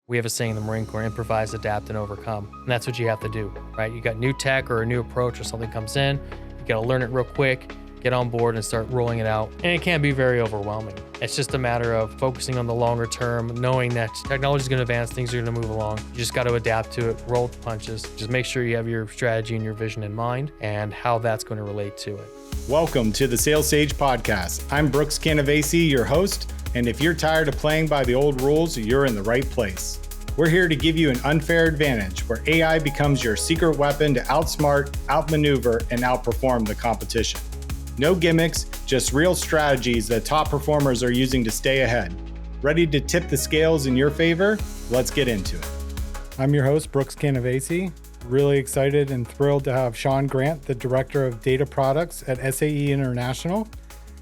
We have a saying in the Marine Corps: improvise, adapt, and overcome. And that's what you have to do, right? You got new tech or a new approach or something comes in, you got to learn it real quick, get on board and start rolling it out. And it can be very overwhelming. It's just a matter of focusing on the longer term, knowing that technology is going to advance, things are going to move along. You just got to adapt to it, roll with the punches. Just make sure you have your strategy and your vision in mind and how that's going to relate to it. Welcome to the Sales Sage Podcast. I'm Brooks Canavesi, your host, and if you're tired of playing by the old rules, you're in the right place. We're here to give you an unfair advantage where AI becomes your secret weapon to outsmart, outmaneuver, and outperform the competition. No gimmicks, just real strategies that top performers are using to stay ahead. Ready to tip the scales in your favor? Let's get into it. I'm your host, Brooks Canavesi. Really excited and thrilled to have Sean Grant, the Director of Data Products at SAE International.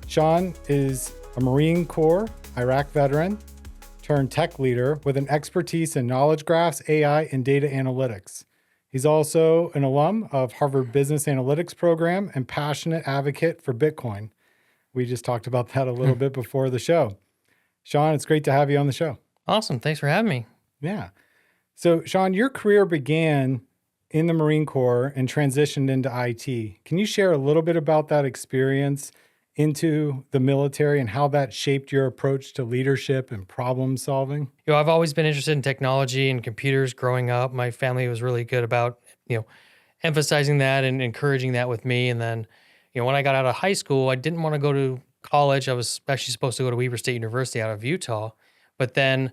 Sean is a Marine Corps Iraq veteran turned tech leader with an expertise in knowledge graphs, AI, and data analytics. He's also an alum of Harvard Business Analytics program and passionate advocate for Bitcoin. We just talked about that a little bit before the show. Sean, it's great to have you on the show. Awesome. Thanks for having me. Yeah. So, Sean, your career began in the Marine Corps and transitioned into IT. Can you share a little bit about that experience into the military and how that shaped your approach to leadership and problem solving? I've always been interested in technology and computers growing up. My family was really good about, emphasizing that and encouraging that with me. And then, when I got out of high school, I didn't want to go to college. I was actually supposed to go to Weber State University out of Utah. But then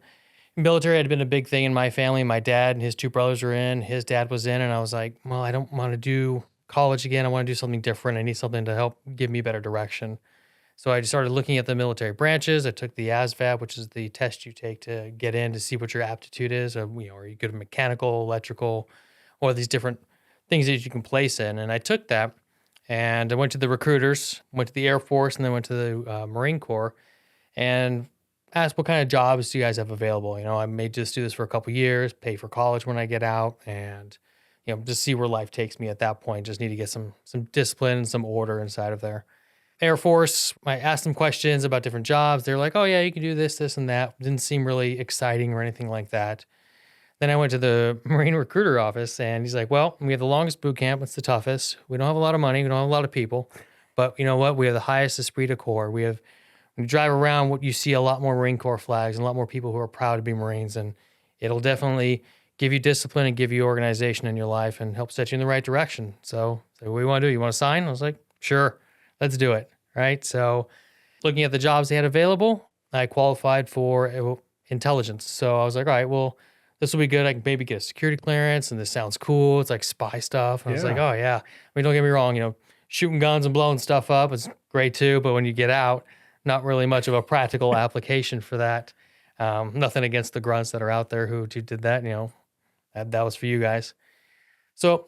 military had been a big thing in my family. My dad and his two brothers were in, his dad was in, and I was like, well, I don't want to do college again. I want to do something different. I need something to help give me better direction. So I started looking at the military branches. I took the ASVAB, which is the test you take to get in to see what your aptitude is. Are you good at mechanical, electrical, or these different things that you can place in? And I took that and I went to the recruiters, went to the Air Force, and then went to the Marine Corps and asked what kind of jobs do you guys have available? I may just do this for a couple years, pay for college when I get out, and just see where life takes me at that point. Just need to get some discipline and some order inside of there. Air Force, I asked them questions about different jobs. They're like, oh yeah, you can do this, this, and that. Didn't seem really exciting or anything like that. Then I went to the Marine recruiter office and he's like, well, we have the longest boot camp. It's the toughest. We don't have a lot of money. We don't have a lot of people. But you know what? We have the highest esprit de corps. When you drive around, you see a lot more Marine Corps flags and a lot more people who are proud to be Marines. And it'll definitely give you discipline and give you organization in your life and help set you in the right direction. So what do you want to do? You want to sign? I was like, sure, let's do it. Right. So looking at the jobs they had available, I qualified for intelligence. So I was like, all right, well, this will be good. I can maybe get a security clearance and this sounds cool. It's like spy stuff. And I was like, oh yeah. I mean, don't get me wrong, shooting guns and blowing stuff up is great too. But when you get out, not really much of a practical application for that. Nothing against the grunts that are out there who did that, that was for you guys. So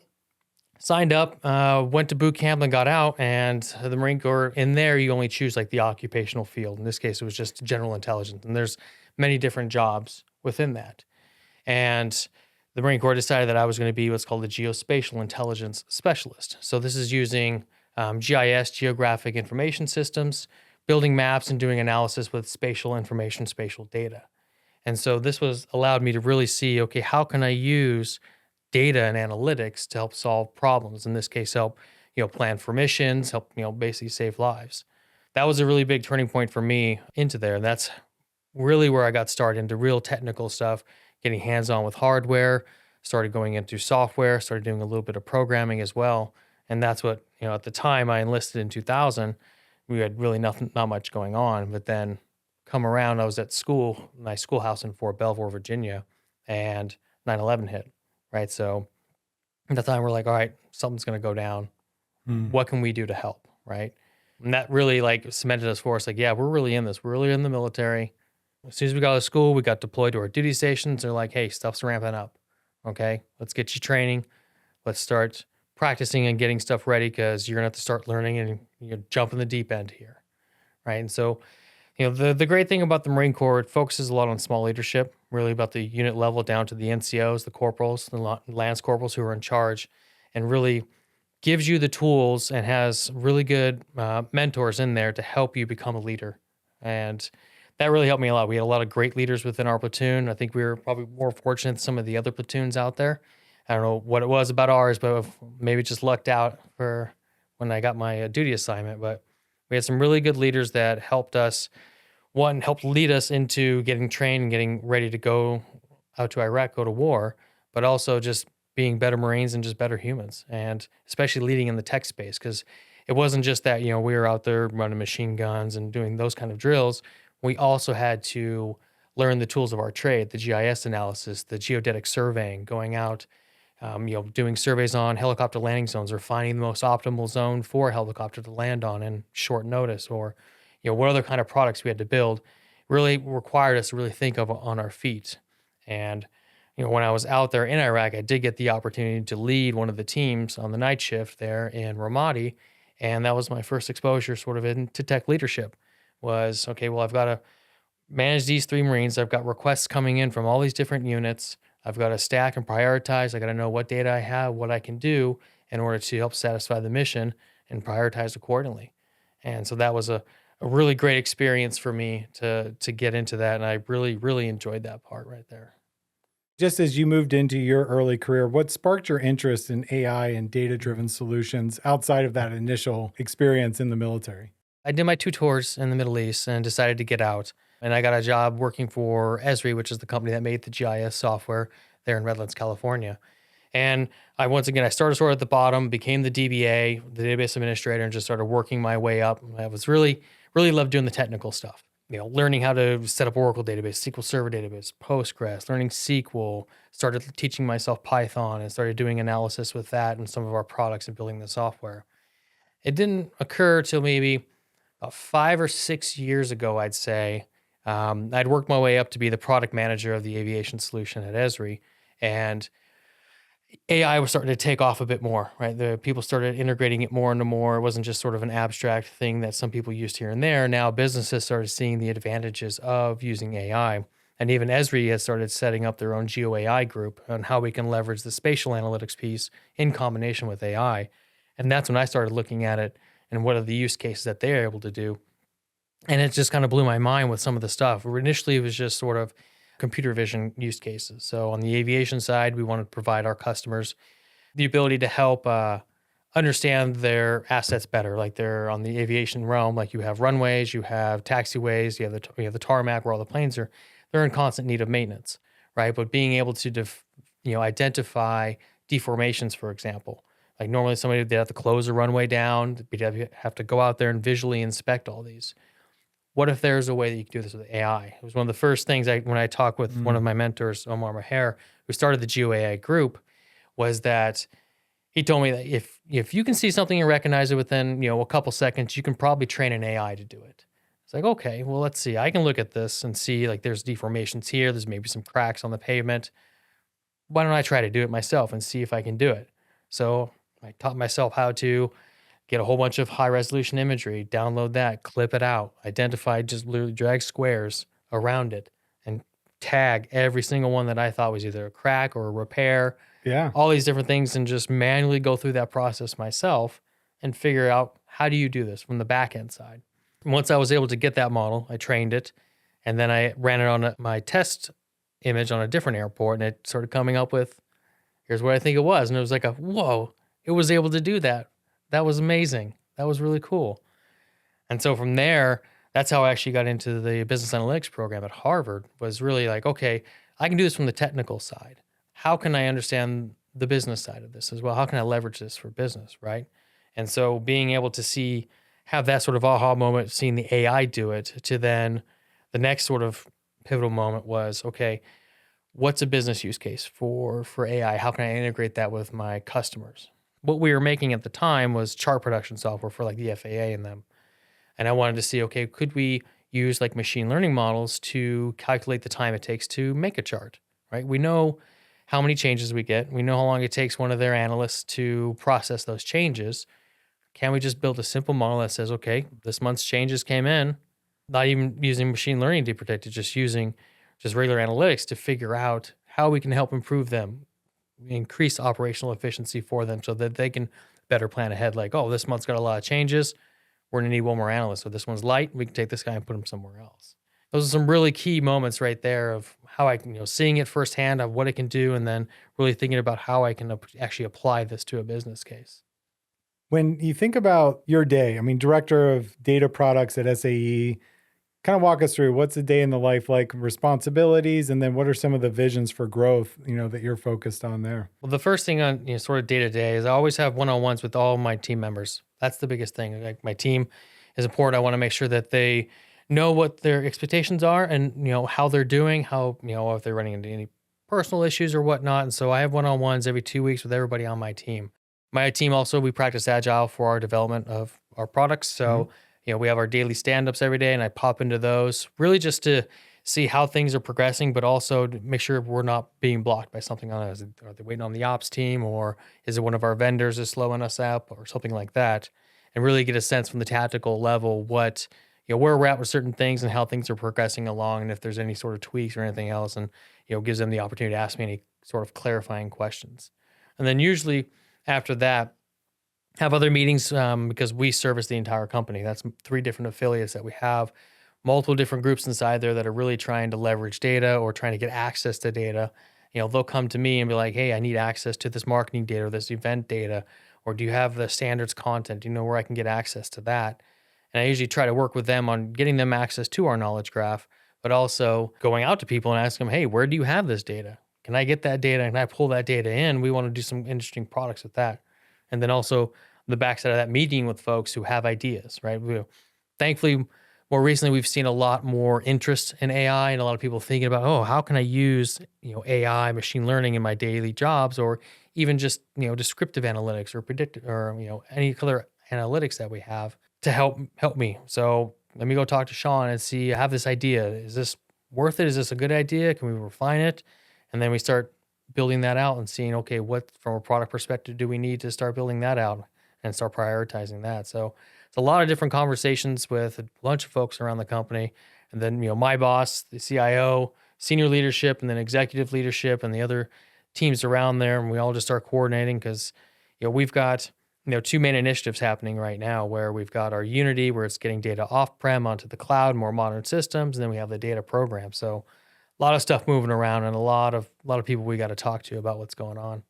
signed up, went to boot camp and got out, and the Marine Corps, in there, you only choose like the occupational field. In this case, it was just general intelligence. And there's many different jobs within that. And the Marine Corps decided that I was going to be what's called a geospatial intelligence specialist. So this is using GIS, geographic information systems, building maps and doing analysis with spatial information, spatial data. And so this allowed me to really see, okay, how can I use data and analytics to help solve problems? In this case, help, plan for missions, help, basically save lives. That was a really big turning point for me into there. And that's really where I got started into real technical stuff, getting hands-on with hardware, started going into software, started doing a little bit of programming as well. And that's what, at the time I enlisted in 2000, we had really not much going on. But then come around, I was at school, my schoolhouse in Fort Belvoir, Virginia, and 9/11 hit, right? So at the time we're like, all right, something's going to go down. What can we do to help, right? And that really cemented us for us. Like, yeah, we're really in this. We're really in the military. As soon as we got out of school, we got deployed to our duty stations. They're like, hey, stuff's ramping up. Okay, let's get you training. Let's start practicing and getting stuff ready because you're going to have to start learning and you jump in the deep end here, right? And so, the great thing about the Marine Corps, it focuses a lot on small leadership, really about the unit level down to the NCOs, the corporals, the lance corporals who are in charge, and really gives you the tools and has really good mentors in there to help you become a leader. And that really helped me a lot. We had a lot of great leaders within our platoon. I think we were probably more fortunate than some of the other platoons out there. I don't know what it was about ours, but maybe just lucked out for when I got my duty assignment. But we had some really good leaders that helped us, one, helped lead us into getting trained and getting ready to go out to Iraq, go to war, but also just being better Marines and just better humans, and especially leading in the tech space. Because it wasn't just that, we were out there running machine guns and doing those kind of drills. We also had to learn the tools of our trade, the GIS analysis, the geodetic surveying, going out, doing surveys on helicopter landing zones or finding the most optimal zone for a helicopter to land on in short notice, or, what other kind of products we had to build really required us to really think of on our feet. And, when I was out there in Iraq, I did get the opportunity to lead one of the teams on the night shift there in Ramadi. And that was my first exposure sort of into tech leadership. Was, okay, well, I've got to manage these 3 Marines. I've got requests coming in from all these different units. I've got to stack and prioritize. I got to know what data I have, what I can do in order to help satisfy the mission and prioritize accordingly. And so that was a really great experience for me to get into that. And I really, really enjoyed that part right there. Just as you moved into your early career, what sparked your interest in AI and data-driven solutions outside of that initial experience in the military? I did my 2 tours in the Middle East and decided to get out. And I got a job working for Esri, which is the company that made the GIS software there in Redlands, California. And I started sort of at the bottom, became the DBA, the database administrator, and just started working my way up. I was really loved doing the technical stuff. Learning how to set up Oracle database, SQL Server database, Postgres, learning SQL, started teaching myself Python and started doing analysis with that and some of our products and building the software. It didn't occur till maybe about 5 or 6 years ago, I'd say. I'd worked my way up to be the product manager of the aviation solution at Esri, and AI was starting to take off a bit more, right? The people started integrating it more and more. It wasn't just sort of an abstract thing that some people used here and there. Now businesses started seeing the advantages of using AI. And even Esri has started setting up their own Geo AI group on how we can leverage the spatial analytics piece in combination with AI. And that's when I started looking at it and what are the use cases that they're able to do. And it just kind of blew my mind with some of the stuff. Initially, it was just sort of computer vision use cases. So on the aviation side, we wanted to provide our customers the ability to help understand their assets better. Like they're on the aviation realm, like you have runways, you have taxiways, you have the tarmac where all the planes are. They're in constant need of maintenance, right? But being able to identify deformations, for example. Like normally they'd have to close a runway down. We'd have to go out there and visually inspect all these. What if there's a way that you can do this with AI? It was one of the first things when I talked with one of my mentors, Omar Maher, who started the Geo AI group, was that he told me that if you can see something and recognize it within a couple seconds, you can probably train an AI to do it. It's like, okay, well, let's see. I can look at this and see like there's deformations here. There's maybe some cracks on the pavement. Why don't I try to do it myself and see if I can do it? So I taught myself how to get a whole bunch of high resolution imagery, download that, clip it out, identify, just literally drag squares around it and tag every single one that I thought was either a crack or a repair. Yeah. All these different things, and just manually go through that process myself and figure out how do you do this from the back end side. And once I was able to get that model, I trained it, and then I ran it on my test image on a different airport, and it started coming up with, here's what I think it was. And it was like whoa, it was able to do that. That was amazing. That was really cool. And so from there, that's how I actually got into the business analytics program at Harvard, was really like, okay, I can do this from the technical side. How can I understand the business side of this as well? How can I leverage this for business, right? And so being able to have that sort of aha moment, seeing the AI do it, to then the next sort of pivotal moment was, okay, what's a business use case for AI? How can I integrate that with my customers? What we were making at the time was chart production software for like the FAA and them. And I wanted to see, okay, could we use like machine learning models to calculate the time it takes to make a chart, right? We know how many changes we get. We know how long it takes one of their analysts to process those changes. Can we just build a simple model that says, okay, this month's changes came in, not even using machine learning to predict it, just using just regular analytics to figure out how we can help improve them, increase operational efficiency for them so that they can better plan ahead. Like, oh, this month's got a lot of changes. We're going to need one more analyst. So this one's light. We can take this guy and put him somewhere else. those are some really key moments right there of how I can, seeing it firsthand of what it can do, and then really thinking about how I can actually apply this to a business case. When you think about your day, I mean, director of data products at SAE, kind of walk us through what's a day in the life like, responsibilities, and then what are some of the visions for growth, that you're focused on there? Well, the first thing on sort of day to day is I always have one-on-ones with all my team members. That's the biggest thing. Like my team is important. I want to make sure that they know what their expectations are and how they're doing, how if they're running into any personal issues or whatnot. And so I have one-on-ones every 2 weeks with everybody on my team. My team also, we practice agile for our development of our products. So we have our daily stand-ups every day, and I pop into those really just to see how things are progressing, but also to make sure we're not being blocked by something on us. Are they waiting on the ops team, or is it one of our vendors is slowing us up or something like that? And really get a sense from the tactical level what, where we're at with certain things and how things are progressing along, and if there's any sort of tweaks or anything else, and, gives them the opportunity to ask me any sort of clarifying questions. And then usually after that, have other meetings because we service the entire company. That's 3 different affiliates that we have, multiple different groups inside there that are really trying to leverage data or trying to get access to data. They'll come to me and be like, hey, I need access to this marketing data or this event data, or do you have the standards content? Do you know where I can get access to that? And I usually try to work with them on getting them access to our knowledge graph, but also going out to people and asking them, hey, where do you have this data? Can I get that data? Can I pull that data in? We want to do some interesting products with that. And then also the backside of that, meeting with folks who have ideas, right? Thankfully, more recently, we've seen a lot more interest in AI and a lot of people thinking about, oh, how can I use, AI, machine learning in my daily jobs, or even just, descriptive analytics or predictive or, any other analytics that we have to help me. So let me go talk to Sean and see, I have this idea. Is this worth it? Is this a good idea? Can we refine it? And then we start building that out and seeing, okay, what from a product perspective do we need to start building that out and start prioritizing that. So it's a lot of different conversations with a bunch of folks around the company. And then, my boss, the CIO, senior leadership, and then executive leadership and the other teams around there. And we all just start coordinating because, we've got, 2 main initiatives happening right now where we've got our Unity, where it's getting data off-prem onto the cloud, more modern systems. And then we have the data program. So a lot of stuff moving around and a lot of people we got to talk to about what's going on.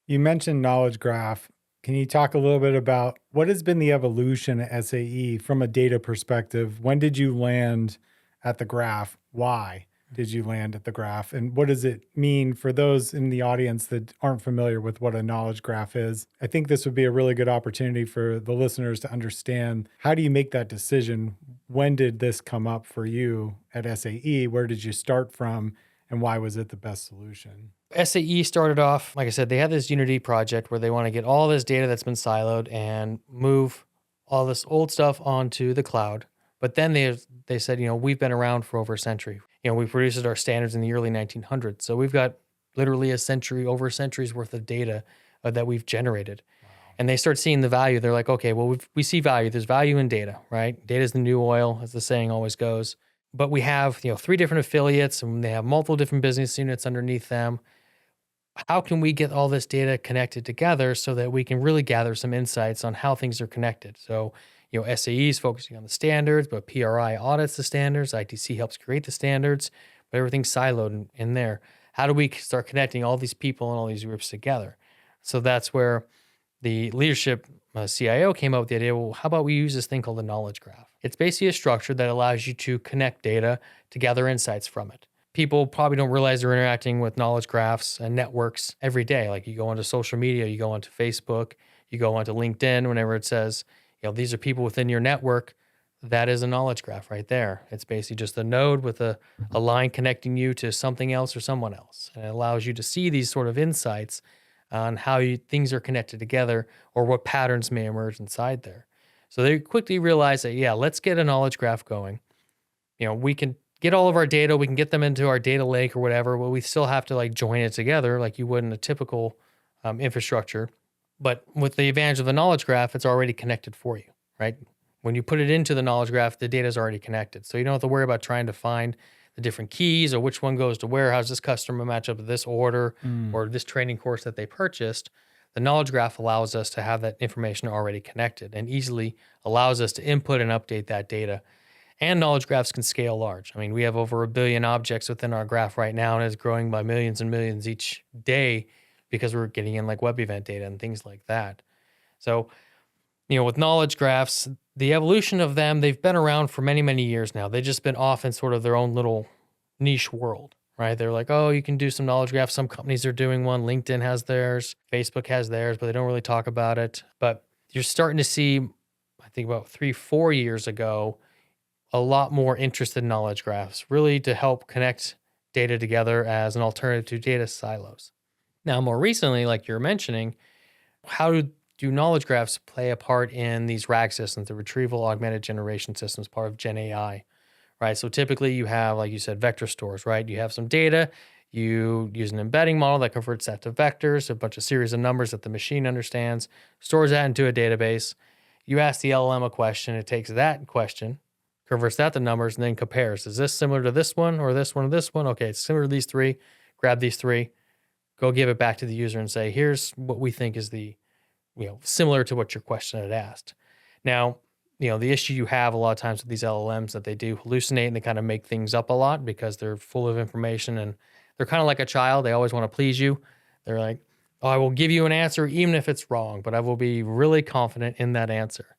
You mentioned knowledge graph. Can you talk a little bit about what has been the evolution at SAE from a data perspective? When did you land at the graph? Why did you land at the graph? And what does it mean for those in the audience that aren't familiar with what a knowledge graph is? I think this would be a really good opportunity for the listeners to understand, how do you make that decision? When did this come up for you at SAE? Where did you start from? And why was it the best solution? SAE started off, like I said, they had this Unity project where they want to get all this data that's been siloed and move all this old stuff onto the cloud. But then they said, we've been around for over a century. We produced our standards in the early 1900s. So we've got literally over a century's worth of data that we've generated. Wow. And they start seeing the value. They're like, okay, well, we see value. There's value in data, right? Data is the new oil, as the saying always goes. But we have, 3 different affiliates, and they have multiple different business units underneath them. How can we get all this data connected together so that we can really gather some insights on how things are connected? So, SAE is focusing on the standards, but PRI audits the standards. ITC helps create the standards, but everything's siloed in there. How do we start connecting all these people and all these groups together? So that's where the leadership CIO came up with the idea, well, how about we use this thing called the knowledge graph? It's basically a structure that allows you to connect data to gather insights from it. People probably don't realize they're interacting with knowledge graphs and networks every day. Like you go onto social media, you go onto Facebook, you go onto LinkedIn, whenever it says, these are people within your network, that is a knowledge graph right there. It's basically just a node with a line connecting you to something else or someone else. And it allows you to see these sort of insights on how things are connected together or what patterns may emerge inside there. So they quickly realized that, let's get a knowledge graph going. We can get all of our data, we can get them into our data lake or whatever, but we still have to join it together like you would in a typical infrastructure. But with the advantage of the knowledge graph, it's already connected for you, right? When you put it into the knowledge graph, the data is already connected. So you don't have to worry about trying to find the different keys or which one goes to where. How does this customer match up to this order or this training course that they purchased? The knowledge graph allows us to have that information already connected and easily allows us to input and update that data. And knowledge graphs can scale large. I mean, we have over 1 billion objects within our graph right now, and it's growing by millions and millions each day because we're getting in like web event data and things like that. So, with knowledge graphs, the evolution of them, they've been around for many, many years now. They've just been off in sort of their own little niche world, right? They're like, oh, you can do some knowledge graphs. Some companies are doing one. LinkedIn has theirs. Facebook has theirs, but they don't really talk about it. But you're starting to see, I think about 3-4 years ago, a lot more interest in knowledge graphs, really to help connect data together as an alternative to data silos. Now, more recently, like you're mentioning, how do knowledge graphs play a part in these RAG systems, the retrieval augmented generation systems, part of Gen AI, right? So typically you have, like you said, vector stores, right? You have some data, you use an embedding model that converts that to vectors, a bunch of series of numbers that the machine understands, stores that into a database. You ask the LLM a question, it takes that question, converts that to numbers, and then compares. Is this similar to this one or this one or this one? Okay, it's similar to these three. Grab these three, go give it back to the user and say, here's what we think is the, similar to what your question had asked. Now, the issue you have a lot of times with these LLMs that they do hallucinate and they kind of make things up a lot because they're full of information and they're kind of like a child. They always want to please you. They're like, oh, I will give you an answer even if it's wrong, but I will be really confident in that answer.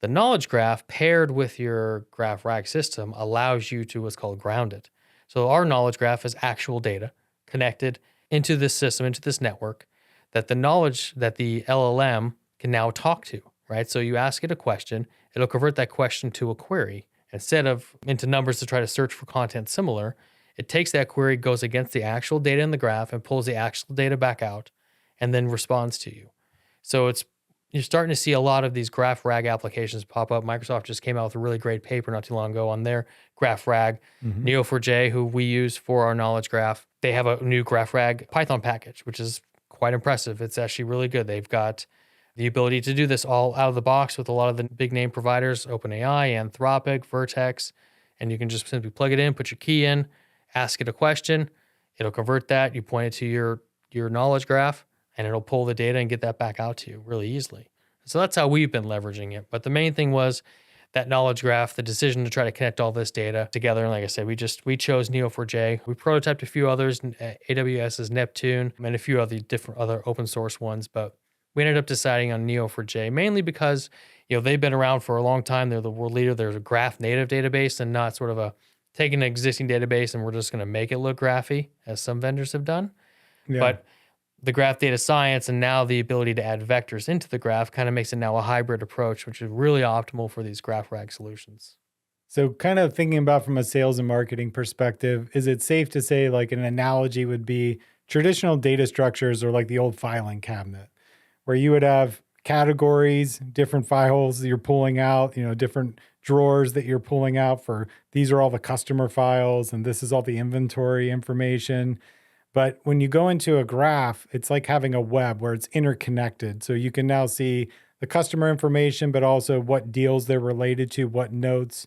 The knowledge graph paired with your graph RAG system allows you to what's called ground it. So our knowledge graph is actual data connected into this system, into this network, that the knowledge that the LLM can now talk to, right? So you ask it a question, it'll convert that question to a query. Instead of into numbers to try to search for content similar, it takes that query, goes against the actual data in the graph and pulls the actual data back out and then responds to you. So you're starting to see a lot of these graph RAG applications pop up. Microsoft just came out with a really great paper not too long ago on their graph RAG. Neo4j, who we use for our knowledge graph, they have a new graph RAG Python package, which is quite impressive. It's actually really good. They've got the ability to do this all out of the box with a lot of the big name providers, OpenAI, Anthropic, Vertex, and you can just simply plug it in, put your key in, ask it a question, it'll convert that, you point it to your knowledge graph, and it'll pull the data and get that back out to you really easily. So that's how we've been leveraging it. But the main thing was that knowledge graph, the decision to try to connect all this data together. And like I said, we chose Neo4j. We prototyped a few others, AWS's Neptune, and a few other open source ones. But we ended up deciding on Neo4j mainly because they've been around for a long time. They're the world leader. They're a graph native database and not sort of taking an existing database and we're just going to make it look graphy, as some vendors have done. Yeah. But the graph data science and now the ability to add vectors into the graph kind of makes it now a hybrid approach, which is really optimal for these graph RAG solutions. So kind of thinking about from a sales and marketing perspective, is it safe to say like an analogy would be traditional data structures or like the old filing cabinet where you would have categories, different files that you're pulling out, different drawers that you're pulling out for these are all the customer files and this is all the inventory information. But when you go into a graph, it's like having a web where it's interconnected. So you can now see the customer information, but also what deals they're related to, what notes,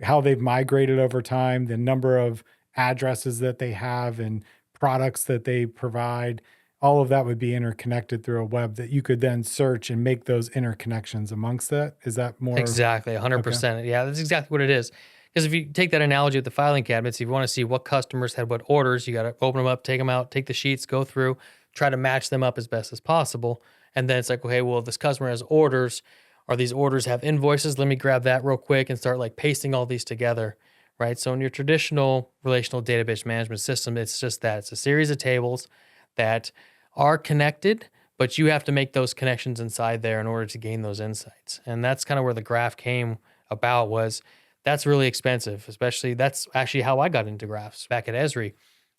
how they've migrated over time, the number of addresses that they have and products that they provide. All of that would be interconnected through a web that you could then search and make those interconnections amongst that. Is that more? Exactly, 100%. Okay. Yeah, that's exactly what it is. Because if you take that analogy with the filing cabinets, if you want to see what customers had what orders, you got to open them up, take them out, take the sheets, go through, try to match them up as best as possible. And then it's like, okay, well, if this customer has orders, or these orders have invoices, let me grab that real quick and start like pasting all these together, right? So in your traditional relational database management system, it's just that. It's a series of tables that are connected, but you have to make those connections inside there in order to gain those insights. And that's kind of where the graph came about was, that's really expensive, especially that's actually how I got into graphs. Back at Esri,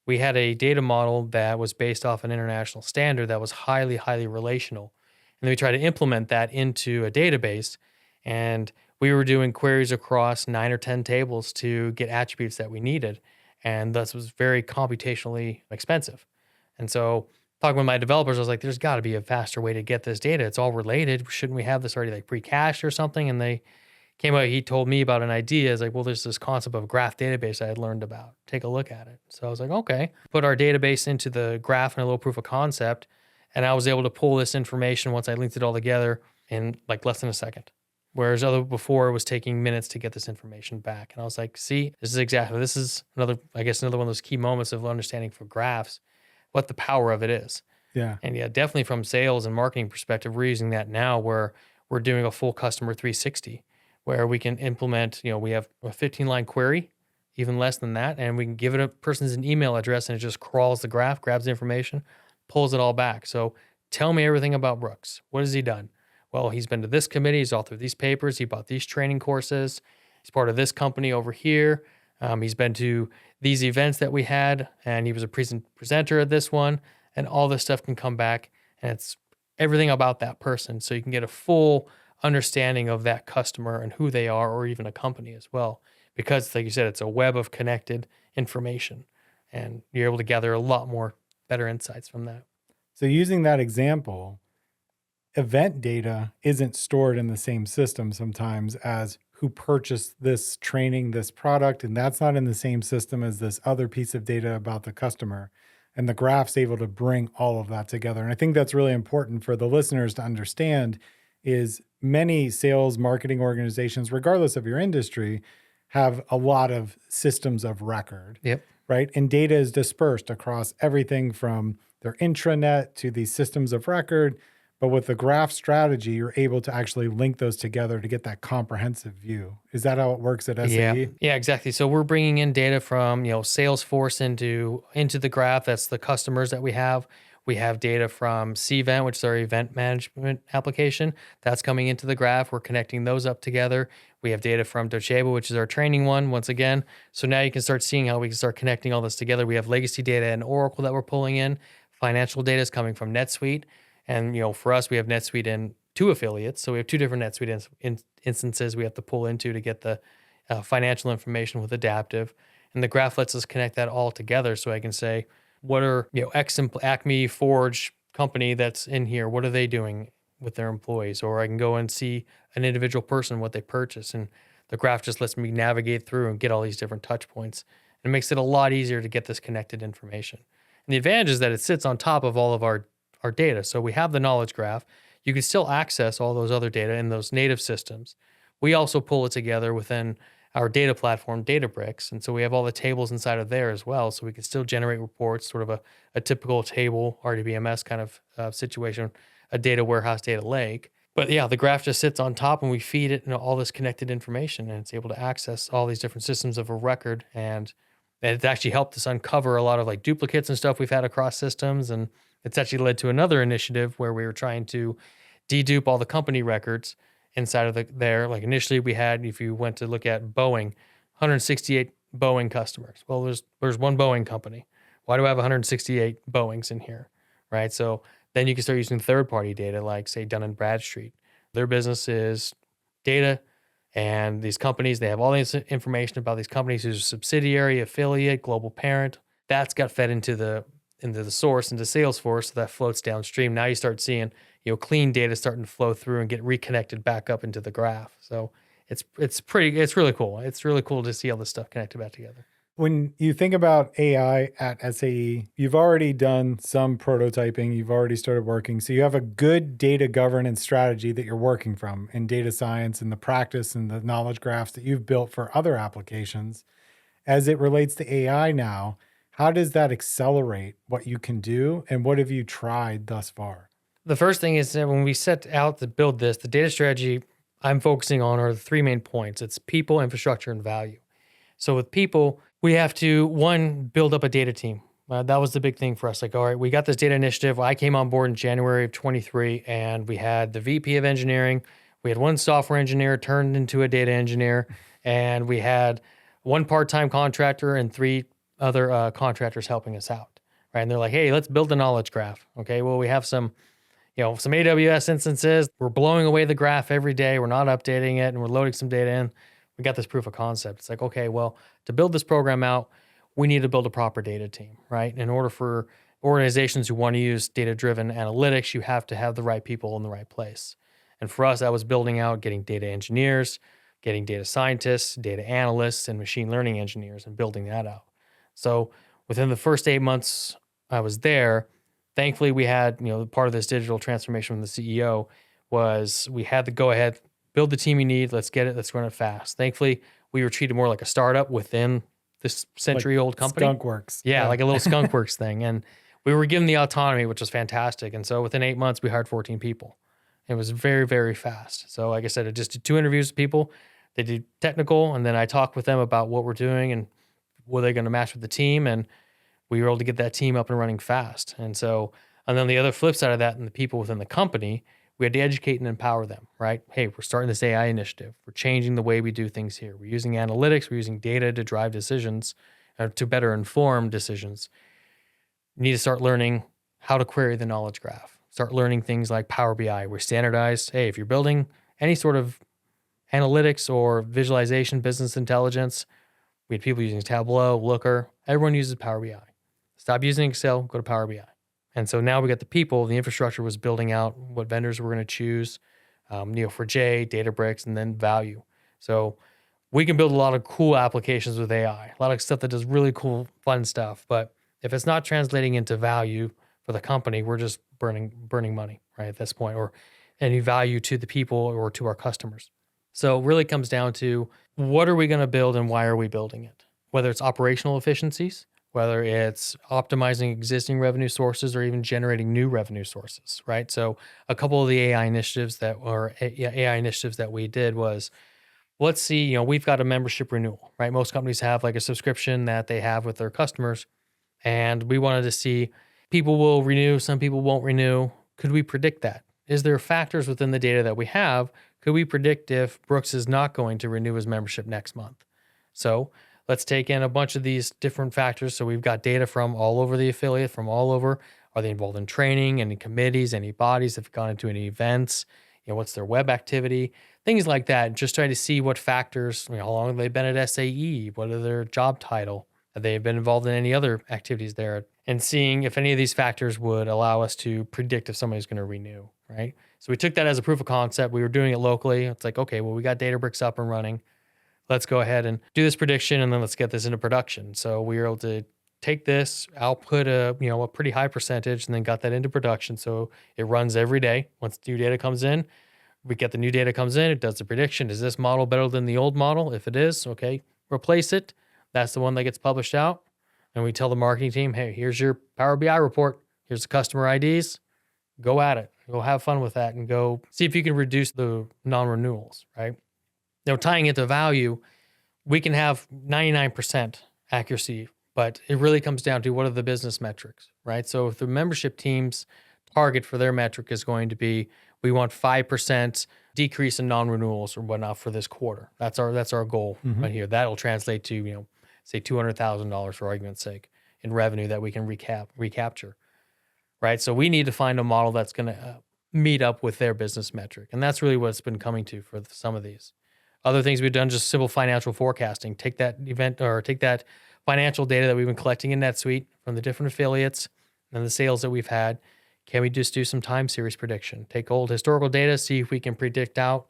we had a data model that was based off an international standard that was highly, highly relational. And then we tried to implement that into a database. And we were doing queries across 9 or 10 tables to get attributes that we needed. And thus was very computationally expensive. And so talking with my developers, I was like, there's got to be a faster way to get this data. It's all related. Shouldn't we have this already like pre-cached or something? And they came out, he told me about an idea. It's like, well, there's this concept of graph database I had learned about. Take a look at it. So I was like, okay. Put our database into the graph in a little proof of concept. And I was able to pull this information once I linked it all together in like less than a second. Whereas before it was taking minutes to get this information back. And I was like, see, this is another one of those key moments of understanding for graphs, what the power of it is. Yeah. And yeah, definitely from sales and marketing perspective, we're using that now where we're doing a full customer 360 where we can implement, we have a 15-line query, even less than that, and we can give it a person's an email address and it just crawls the graph, grabs the information, pulls it all back. So tell me everything about Brooks. What has he done? Well, he's been to this committee, he's authored these papers, he bought these training courses, he's part of this company over here. He's been to these events that we had, and he was a presenter at this one, and all this stuff can come back, and it's everything about that person. So you can get a full understanding of that customer and who they are, or even a company as well. Because like you said, it's a web of connected information, and you're able to gather a lot more better insights from that. So using that example, event data isn't stored in the same system sometimes as who purchased this training, this product, and that's not in the same system as this other piece of data about the customer. And the graph's able to bring all of that together. And I think that's really important for the listeners to understand is many sales marketing organizations, regardless of your industry, have a lot of systems of record. Yep. Right? And data is dispersed across everything from their intranet to these systems of record. But with the graph strategy, you're able to actually link those together to get that comprehensive view. Is that how it works at SAE? Yeah, exactly. So we're bringing in data from, Salesforce into the graph. That's the customers that we have. We have data from Cvent, which is our event management application. That's coming into the graph. We're connecting those up together. We have data from Docebo, which is our training one, once again. So now you can start seeing how we can start connecting all this together. We have legacy data and Oracle that we're pulling in. Financial data is coming from NetSuite. And, for us, we have NetSuite in 2 affiliates. So we have 2 different NetSuite instances we have to pull into to get the financial information with Adaptive. And the graph lets us connect that all together. So I can say, what are, Acme Forge company that's in here, what are they doing with their employees? Or I can go and see an individual person, what they purchase. And the graph just lets me navigate through and get all these different touch points. And it makes it a lot easier to get this connected information. And the advantage is that it sits on top of all of our data. So we have the knowledge graph. You can still access all those other data in those native systems. We also pull it together within our data platform, Databricks. And so we have all the tables inside of there as well. So we can still generate reports, sort of a typical table, RDBMS kind of situation, a data warehouse, data lake. But yeah, the graph just sits on top and we feed it all this connected information, and it's able to access all these different systems of a record. And it's actually helped us uncover a lot of like duplicates and stuff we've had across systems. And it's actually led to another initiative where we were trying to dedupe all the company records inside of there. Like initially we had, if you went to look at Boeing, 168 Boeing customers. Well, there's one Boeing company. Why do I have 168 Boeings in here, right? So then you can start using third-party data like, say, Dun & Bradstreet. Their business is data, and these companies, they have all this information about these companies who's a subsidiary, affiliate, global parent. That's got fed into the source, into Salesforce, so that floats downstream. Now you start seeing, clean data starting to flow through and get reconnected back up into the graph. So it's really cool. It's really cool to see all this stuff connected back together. When you think about AI at SAE, you've already done some prototyping, you've already started working. So you have a good data governance strategy that you're working from in data science and the practice and the knowledge graphs that you've built for other applications. As it relates to AI now, how does that accelerate what you can do, and what have you tried thus far? The first thing is that when we set out to build this, the data strategy I'm focusing on are the 3 main points. It's people, infrastructure, and value. So with people, we have to, one, build up a data team. That was the big thing for us. Like, all right, we got this data initiative. I came on board in January of 23, and we had the VP of engineering. We had 1 software engineer turned into a data engineer, and we had 1 part-time contractor and 3 other contractors helping us out, right? And they're like, hey, let's build a knowledge graph. Okay, well, we have some AWS instances. We're blowing away the graph every day. We're not updating it, and we're loading some data in. We got this proof of concept. It's like, okay, well, to build this program out, we need to build a proper data team, right? In order for organizations who want to use data-driven analytics, you have to have the right people in the right place. And for us, that was building out, getting data engineers, getting data scientists, data analysts, and machine learning engineers, and building that out. So within the first 8 months I was there, thankfully we had, part of this digital transformation from the CEO was we had the go-ahead build the team you need. Let's get it. Let's run it fast. Thankfully, we were treated more like a startup within this century-old company. Skunk Works. Yeah, like a little Skunk Works thing. And we were given the autonomy, which was fantastic. And so within 8 months, we hired 14 people. It was very, very fast. So like I said, I just did 2 interviews with people. They did technical, and then I talked with them about what we're doing and were they going to match with the team. And we were able to get that team up and running fast. And then the other flip side of that, and the people within the company, we had to educate and empower them, right? Hey, we're starting this AI initiative. We're changing the way we do things here. We're using analytics. We're using data to drive decisions, to better inform decisions. You need to start learning how to query the knowledge graph. Start learning things like Power BI. We're standardized. Hey, if you're building any sort of analytics or visualization, business intelligence, we had people using Tableau, Looker. Everyone uses Power BI. Stop using Excel, go to Power BI. And so now we got the people, the infrastructure was building out what vendors we're going to choose, Neo4j, Databricks, and then value. So we can build a lot of cool applications with AI, a lot of stuff that does really cool, fun stuff. But if it's not translating into value for the company, we're just burning money, right, at this point, or any value to the people or to our customers. So it really comes down to what are we going to build and why are we building it? Whether it's operational efficiencies, whether it's optimizing existing revenue sources or even generating new revenue sources, right? So a couple of the AI initiatives that we did was, let's see, we've got a membership renewal, right? Most companies have like a subscription that they have with their customers. And we wanted to see people will renew, some people won't renew. Could we predict that? Is there factors within the data that we have? Could we predict if Brooks is not going to renew his membership next month? So let's take in a bunch of these different factors. So we've got data from all over the affiliate, from all over. Are they involved in training, any committees, any bodies? Have gone into any events? What's their web activity? Things like that. Just trying to see what factors, how long have they been at SAE? What are their job title? Have they been involved in any other activities there? And seeing if any of these factors would allow us to predict if somebody's going to renew, right? So we took that as a proof of concept. We were doing it locally. It's like, okay, well, we got Databricks up and running. Let's go ahead and do this prediction, and then let's get this into production. So we were able to take this, output a pretty high percentage, and then got that into production. So it runs every day. Once new data comes in, we get the new data comes in, it does the prediction. Is this model better than the old model? If it is, okay, replace it. That's the one that gets published out. And we tell the marketing team, hey, here's your Power BI report. Here's the customer IDs. Go at it. Go have fun with that and go see if you can reduce the non-renewals, right? Now, tying it to value, we can have 99% accuracy, but it really comes down to what are the business metrics, right? So if the membership team's target for their metric is going to be, we want 5% decrease in non-renewals or whatnot for this quarter. That's our goal right here. That'll translate to, say $200,000 for argument's sake in revenue that we can recapture, right? So we need to find a model that's going to meet up with their business metric. And that's really what it's been coming to for some of these. Other things we've done, just simple financial forecasting. Take that financial data that we've been collecting in NetSuite from the different affiliates and the sales that we've had. Can we just do some time series prediction? Take old historical data, see if we can predict out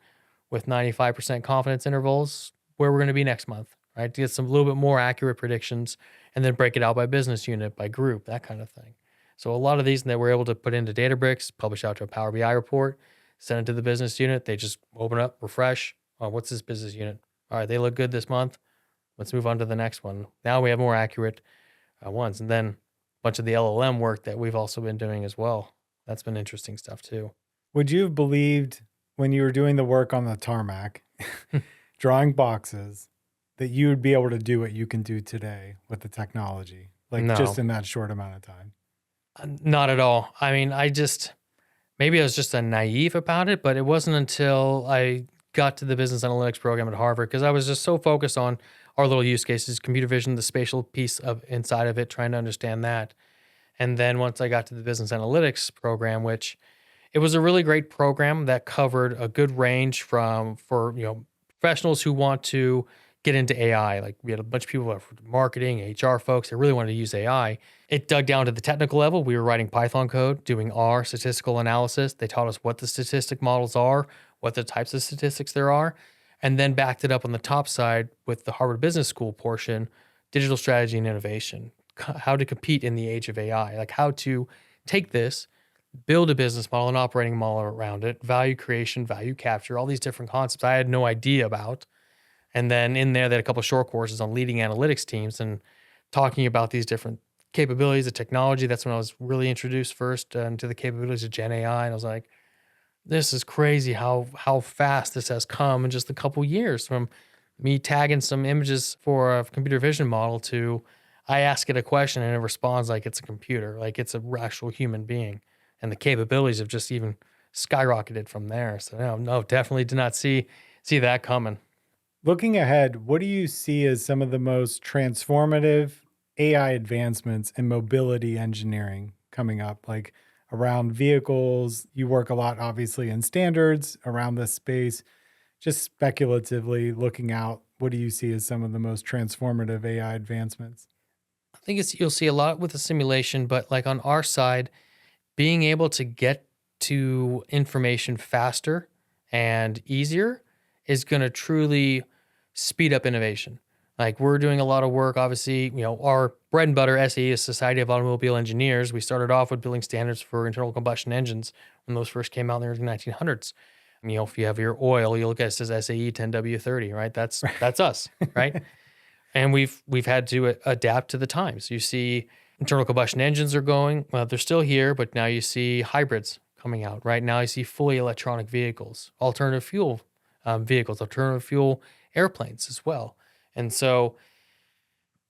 with 95% confidence intervals where we're going to be next month, right? To get some little bit more accurate predictions, and then break it out by business unit, by group, that kind of thing. So a lot of these that we're able to put into Databricks, publish out to a Power BI report, send it to the business unit. They just open up, refresh. Oh, what's this business unit? All right, they look good this month. Let's move on to the next one. Now we have more accurate ones. And then a bunch of the LLM work that we've also been doing as well. That's been interesting stuff too. Would you have believed when you were doing the work on the tarmac, drawing boxes, that you would be able to do what you can do today with the technology, just in that short amount of time? Not at all. I mean, maybe I was just a naive about it, but it wasn't until I got to the business analytics program at Harvard, because I was just so focused on our little use cases, computer vision, the spatial piece of inside of it, trying to understand that. And then once I got to the business analytics program, which it was a really great program that covered a good range for professionals who want to get into AI. Like we had a bunch of people for marketing, HR folks that really wanted to use AI. It dug down to the technical level. We were writing Python code, doing R, statistical analysis. They taught us what the statistic models are, what the types of statistics there are, and then backed it up on the top side with the Harvard Business School portion, digital strategy and innovation, how to compete in the age of AI, like how to take this, build a business model, an operating model around it, value creation, value capture, all these different concepts I had no idea about. And then in there, they had a couple of short courses on leading analytics teams and talking about these different capabilities of technology. That's when I was really introduced first into the capabilities of Gen AI. And I was like, this is crazy how fast this has come in just a couple years, from me tagging some images for a computer vision model to I ask it a question and it responds like it's a computer, like it's a actual human being. And the capabilities have just even skyrocketed from there. So no, definitely did not see that coming. Looking ahead, what do you see as some of the most transformative AI advancements in mobility engineering coming up? Like around vehicles, you work a lot, obviously, in standards around this space. Just speculatively looking out, what do you see as some of the most transformative AI advancements? I think you'll see a lot with the simulation, but like on our side, being able to get to information faster and easier is going to truly speed up innovation. Like we're doing a lot of work, obviously, our bread and butter SAE is Society of Automobile Engineers. We started off with building standards for internal combustion engines when those first came out in the early 1900s. If you have your oil, you look at it as SAE 10W30, right? That's us, right? And we've had to adapt to the times. You see internal combustion engines are going, well, they're still here, but now you see hybrids coming out. Right now you see fully electronic vehicles, alternative fuel vehicles, alternative fuel airplanes as well. And so,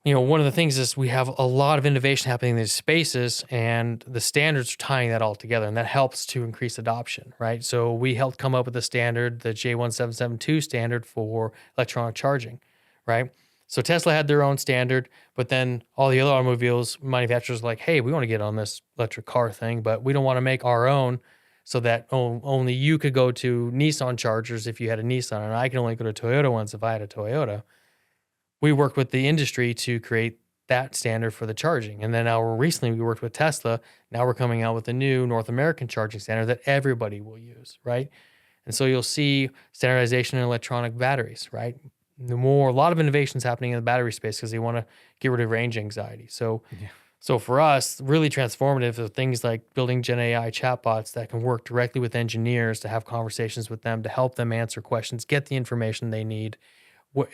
one of the things is we have a lot of innovation happening in these spaces, and the standards are tying that all together, and that helps to increase adoption, right? So we helped come up with a standard, the J1772 standard for electronic charging, right? So Tesla had their own standard, but then all the other automobiles manufacturers were like, hey, we want to get on this electric car thing, but we don't want to make our own so that only you could go to Nissan chargers if you had a Nissan, and I can only go to Toyota ones if I had a Toyota. We worked with the industry to create that standard for the charging. And then now recently we worked with Tesla. Now we're coming out with a new North American charging standard that everybody will use, right? And so you'll see standardization in electronic batteries, right? A lot of innovations happening in the battery space because they want to get rid of range anxiety. So for us, really transformative are things like building Gen AI chatbots that can work directly with engineers to have conversations with them, to help them answer questions, get the information they need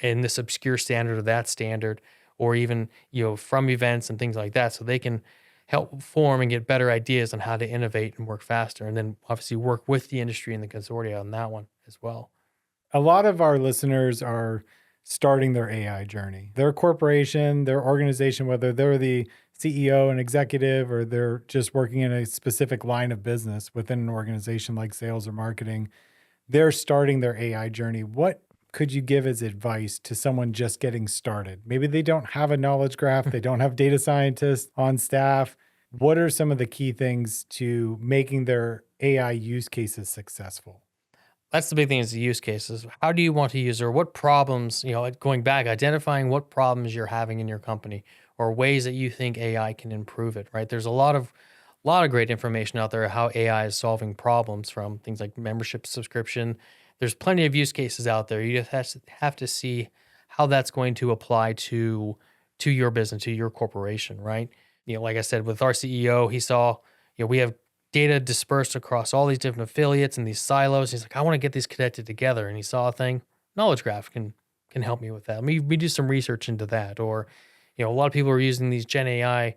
in this obscure standard or that standard, or even, from events and things like that. So they can help form and get better ideas on how to innovate and work faster. And then obviously work with the industry and the consortia on that one as well. A lot of our listeners are starting their AI journey. Their corporation, their organization, whether they're the CEO and executive, or they're just working in a specific line of business within an organization like sales or marketing, they're starting their AI journey. What could you give as advice to someone just getting started? Maybe they don't have a knowledge graph, they don't have data scientists on staff. What are some of the key things to making their AI use cases successful? That's the big thing, is the use cases. How do you want to use, or what problems, going back, identifying what problems you're having in your company or ways that you think AI can improve it, right? There's a lot of great information out there how AI is solving problems, from things like membership subscription. There's plenty of use cases out there. You just have to see how that's going to apply to your business, to your corporation, right? Like I said, with our CEO, he saw, we have data dispersed across all these different affiliates and these silos. He's like, I want to get these connected together. And he saw a thing, knowledge graph can help me with that. We do some research into that. Or, a lot of people are using these Gen AI,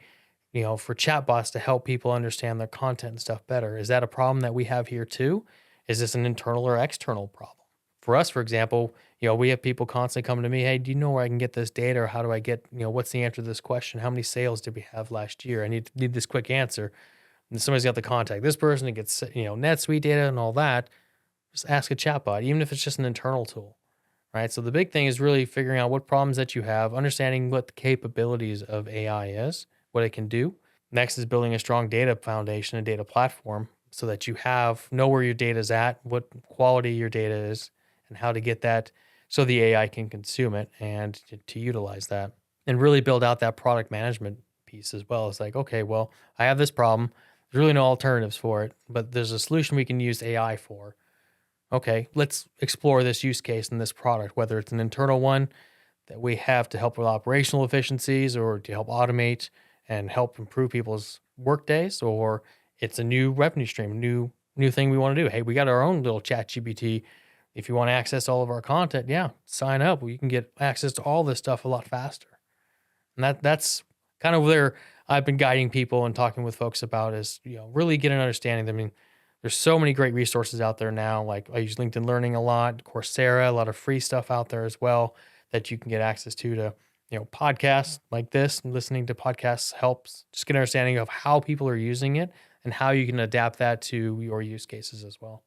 for chatbots to help people understand their content and stuff better. Is that a problem that we have here too? Is this an internal or external problem? For us, for example, we have people constantly coming to me, hey, do you know where I can get this data? Or how do I get, what's the answer to this question? How many sales did we have last year? I need this quick answer. And somebody's got to contact this person to get, NetSuite data and all that. Just ask a chatbot, even if it's just an internal tool, right? So the big thing is really figuring out what problems that you have, understanding what the capabilities of AI is, what it can do. Next is building a strong data foundation, a data platform, so that you know where your data is at, what quality your data is, and how to get that so the AI can consume it and to utilize that. And really build out that product management piece as well. It's like, okay, well, I have this problem. There's really no alternatives for it, but there's a solution we can use AI for. Okay, let's explore this use case in this product, whether it's an internal one that we have to help with operational efficiencies or to help automate and help improve people's work days, or it's a new revenue stream, new thing we want to do. Hey, we got our own little chat GPT. If you want to access all of our content, yeah, sign up. You can get access to all this stuff a lot faster. And that's kind of where I've been guiding people and talking with folks about is, really get an understanding. I mean, there's so many great resources out there now. Like I use LinkedIn Learning a lot, Coursera, a lot of free stuff out there as well that you can get access to, podcasts like this. And listening to podcasts helps just get an understanding of how people are using it and how you can adapt that to your use cases as well.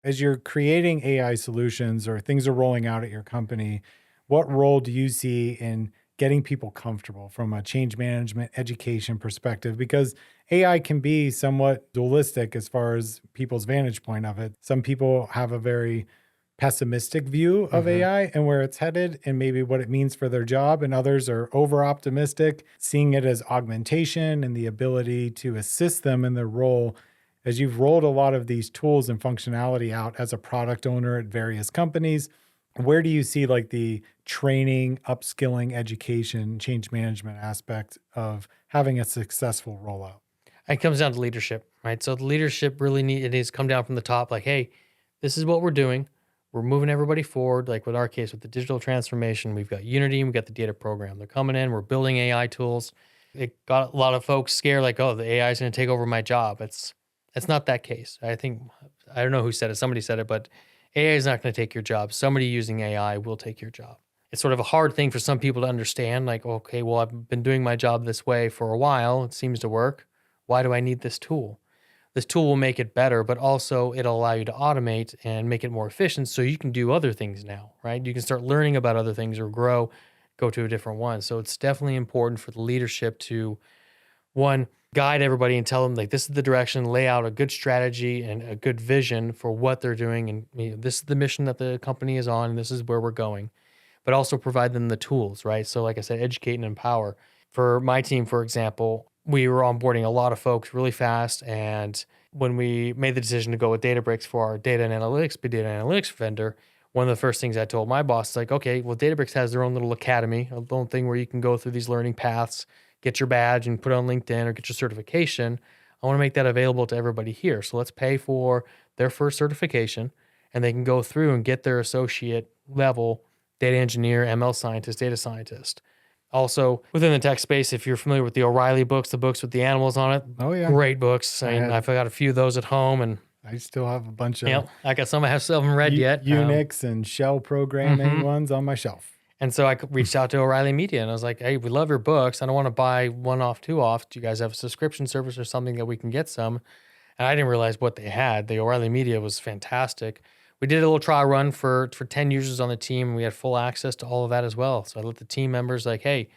As you're creating AI solutions or things are rolling out at your company, what role do you see in getting people comfortable from a change management education perspective? Because AI can be somewhat dualistic as far as people's vantage point of it. Some people have a very pessimistic view of AI and where it's headed and maybe what it means for their job, and others are over optimistic, seeing it as augmentation and the ability to assist them in their role. As you've rolled a lot of these tools and functionality out as a product owner at various companies, where do you see like the training, upskilling, education, change management aspect of having a successful rollout? It comes down to leadership, right? So the leadership really it needs to come down from the top. Like, hey, this is what we're doing. We're moving everybody forward. Like with our case, with the digital transformation, we've got Unity and we've got the data program. They're coming in. We're building AI tools. It got a lot of folks scared, like, oh, the AI is going to take over my job. It's not that case. I don't know who said it. Somebody said it, but AI is not going to take your job. Somebody using AI will take your job. It's sort of a hard thing for some people to understand. Like, okay, well, I've been doing my job this way for a while. It seems to work. Why do I need this tool? This tool will make it better, but also it'll allow you to automate and make it more efficient so you can do other things now, right? You can start learning about other things or go to a different one. So it's definitely important for the leadership to, one, guide everybody and tell them like this is the direction, lay out a good strategy and a good vision for what they're doing, and this is the mission that the company is on, and this is where we're going. But also provide them the tools, right? So like I said, educate and empower. For my team, for example, we were onboarding a lot of folks really fast, and when we made the decision to go with Databricks for our data and analytics vendor, one of the first things I told my boss is like, okay, well, Databricks has their own little academy, a little thing where you can go through these learning paths, get your badge and put it on LinkedIn or get your certification. I want to make that available to everybody here. So let's pay for their first certification, and they can go through and get their associate level data engineer, ML scientist, data scientist. Also, within the tech space, if you're familiar with the O'Reilly books, the books with the animals on it, Oh yeah, great books. I've got a few of those at home, and I still have a bunch of I got some I haven't read yet. Unix and shell programming ones on my shelf. And so I reached out to O'Reilly Media and I was like, hey, we love your books. I don't want to buy one off, two off. Do you guys have a subscription service or something that we can get some? And I didn't realize what they had. The O'Reilly Media was fantastic. We did a little trial run for 10 users on the team, and we had full access to all of that as well. So I let the team members like, hey,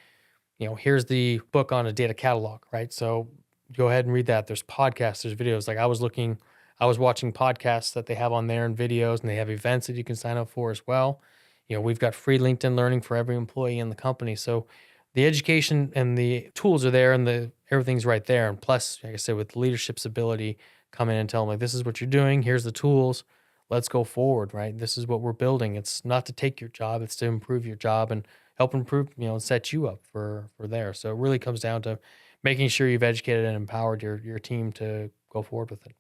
here's the book on a data catalog, right? So go ahead and read that. There's podcasts, there's videos. Like I was watching podcasts that they have on there and videos, and they have events that you can sign up for as well. We've got free LinkedIn Learning for every employee in the company. So the education and the tools are there, and everything's right there. And plus, like I said, with leadership's ability, come in and tell them like, this is what you're doing. Here's the tools. Let's go forward, right? This is what we're building. It's not to take your job. It's to improve your job and help improve, and set you up for there. So it really comes down to making sure you've educated and empowered your team to go forward with it.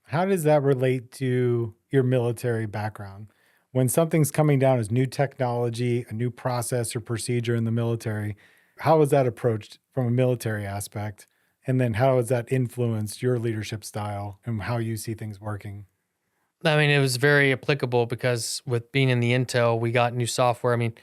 How does that relate to your military background? When something's coming down as new technology, a new process or procedure in the military, how is that approached from a military aspect? And then how has that influenced your leadership style and how you see things working? I mean, it was very applicable because with being in the intel, we got new software. I mean,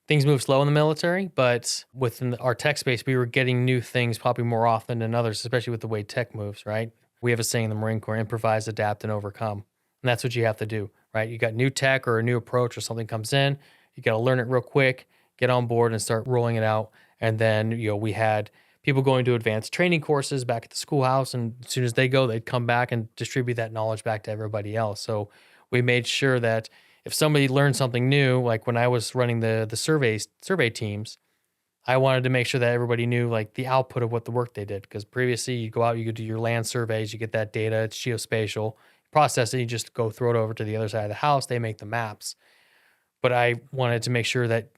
things move slow in the military, but within our tech space, we were getting new things probably more often than others, especially with the way tech moves, right? We have a saying in the Marine Corps, improvise, adapt, and overcome. And that's what you have to do, right? You got new tech or a new approach or something comes in, you got to learn it real quick, get on board and start rolling it out. And then, we had people going to advanced training courses back at the schoolhouse. And as soon as they go, they'd come back and distribute that knowledge back to everybody else. So we made sure that if somebody learned something new, like when I was running the survey teams, I wanted to make sure that everybody knew like the output of what the work they did. Because previously you go out, you could do your land surveys, you get that data, it's geospatial, process it, you just go throw it over to the other side of the house, they make the maps. But I wanted to make sure that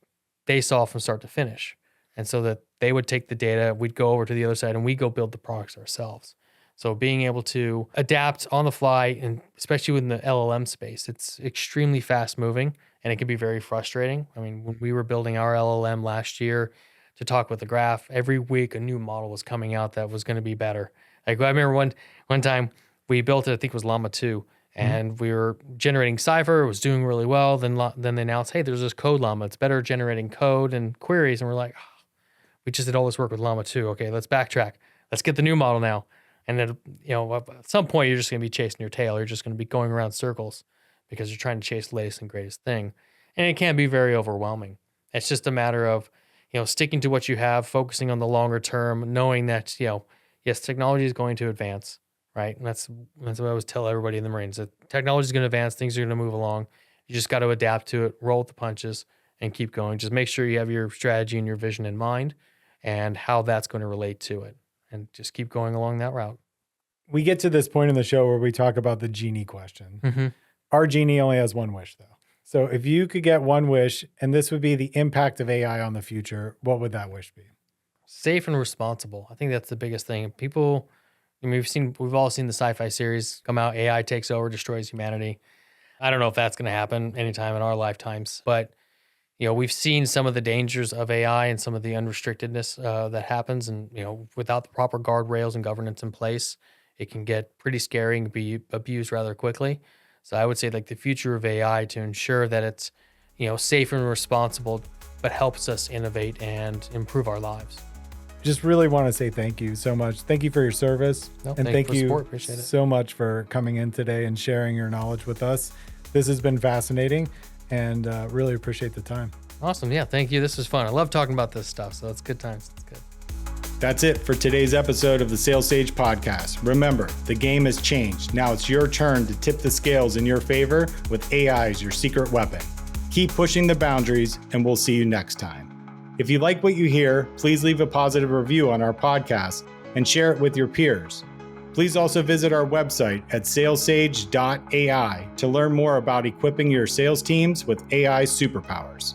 they saw from start to finish. And so that they would take the data, we'd go over to the other side and we go build the products ourselves. So being able to adapt on the fly, and especially within the LLM space, it's extremely fast moving and it can be very frustrating. I mean, when we were building our LLM last year to talk with the graph, every week a new model was coming out that was going to be better. Like I remember one time we built it, I think it was Llama 2, and we were generating Cypher. It was doing really well. Then they announced, hey, there's this code Llama. It's better generating code and queries. And we're like, oh, we just did all this work with Llama 2. Okay, let's backtrack. Let's get the new model now. And then, at some point, you're just going to be chasing your tail. You're just going to be going around circles because you're trying to chase the latest and greatest thing. And it can be very overwhelming. It's just a matter of, sticking to what you have, focusing on the longer term, knowing that, yes, technology is going to advance, right? And that's what I always tell everybody in the Marines, that technology is going to advance, things are going to move along. You just got to adapt to it, roll with the punches, and keep going. Just make sure you have your strategy and your vision in mind and how that's going to relate to it. And just keep going along that route. We get to this point in the show where we talk about the Genie question. Mm-hmm. Our Genie only has one wish, though. So if you could get one wish, and this would be the impact of AI on the future, what would that wish be? Safe and responsible. I think that's the biggest thing. People, we've all seen the sci-fi series come out. AI takes over, destroys humanity. I don't know if that's going to happen anytime in our lifetimes, but we've seen some of the dangers of AI and some of the unrestrictedness that happens. And, without the proper guardrails and governance in place, it can get pretty scary and be abused rather quickly. So I would say the future of AI to ensure that it's, safe and responsible, but helps us innovate and improve our lives. Just really want to say thank you so much. Thank you for your service. And thank you so much for coming in today and sharing your knowledge with us. This has been fascinating. And really appreciate the time. Awesome. Yeah, thank you. This was fun. I love talking about this stuff, so it's good times. It's good. That's it for today's episode of the Sales Sage podcast. Remember, the game has changed. Now it's your turn to tip the scales in your favor with AI as your secret weapon. Keep pushing the boundaries, and we'll see you next time. If you like what you hear, please leave a positive review on our podcast and share it with your peers. Please also visit our website at salessage.ai to learn more about equipping your sales teams with AI superpowers.